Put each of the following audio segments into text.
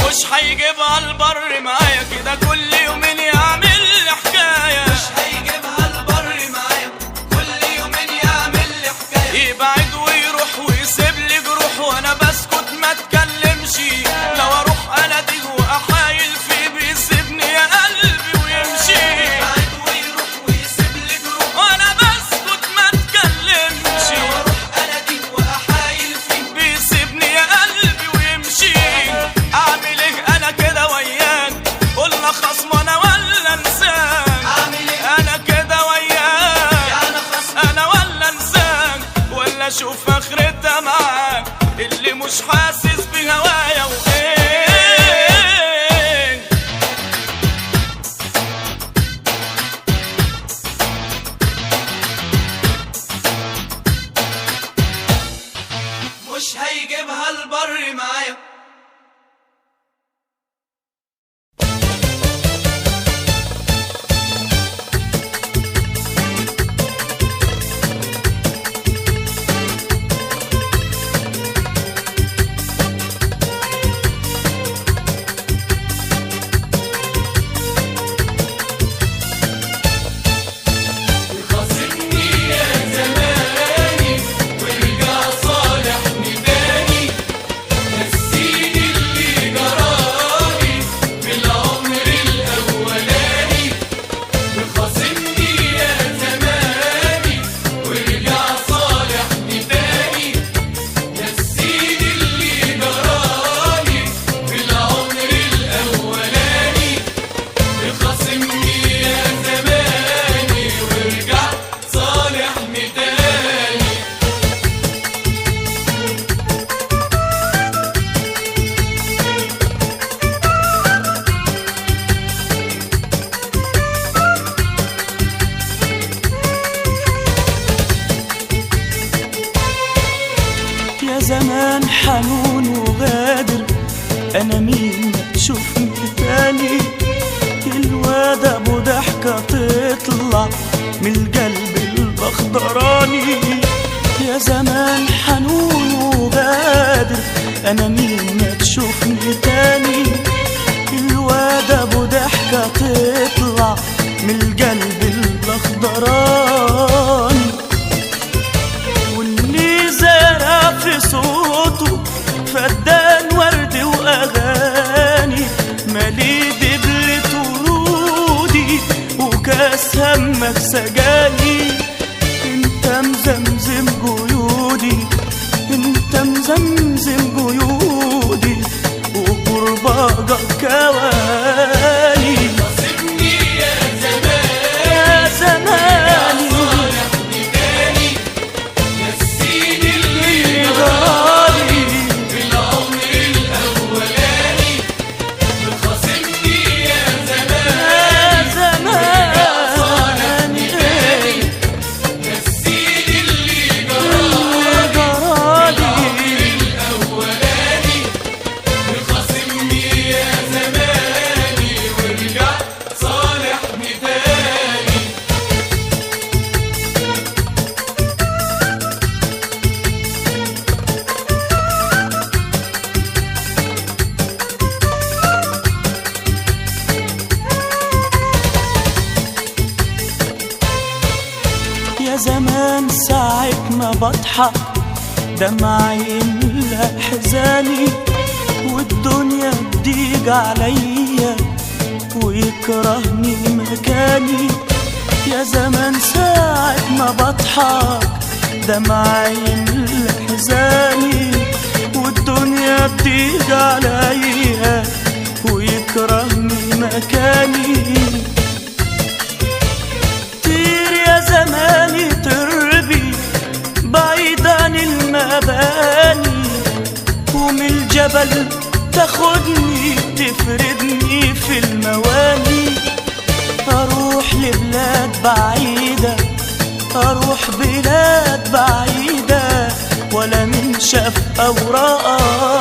مش هيجيبها البر معايا كده كل يومين يعمل لي حكايه، مش هيجيبها البر معايا كل يومين يعمل لي حكايه. يبعد ويروح ويسيب لي جروح وانا بسكت ما اتكلمش، لو اروح اناديه واحايل فيه بيسيبني يا قلبي ويمشي. يبعد ويروح ويسيب لي جروح وانا بسكت ما اتكلمش، لو اروح اناديه واحايل فيه بيسيبني يا قلبي ويمشي. اعمل ايه انا كده وياك؟ قلنا خصم انا ولا انساك؟ اعمل ايه انا كده وياك انا خصم انا ولا انساك؟ ولا اشوف اخرتها معاك اللي مش حاسس بهوايا وايه؟ مش هيجيبها البر معايا. زمان حنون وغادر، انا مين ما تشوفني تاني؟ الواد ابو ضحكة تطلع من القلب الاخضراني. يا زمان حنون وغادر، انا مين ما تشوفني تاني؟ الواد ابو ضحكة تطلع من القلب الاخضراني. في صوته فدان ورد واغاني، مالي دبلة ورودي وكاس همك سجاني. انت مزمزم جيودي، انت مزمزم جيودي وقرباجك كواني. خاصمني يا زمان يا زماني زمان ساعة ما بضحك دمعي يملى حزاني، والدنيا تضيق عليا ويكرهني مكاني. يا زمان ساعة ما بضحك دمعي يملى حزاني، والدنيا تضيق عليا ويكرهني مكاني. يا زماني تربي بعيد عن المباني، ومن الجبل تاخدني تفردني في المواني. اروح لبلاد بعيدة، اروح بلاد بعيدة، ولا من شاف اوراقي.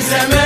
زمان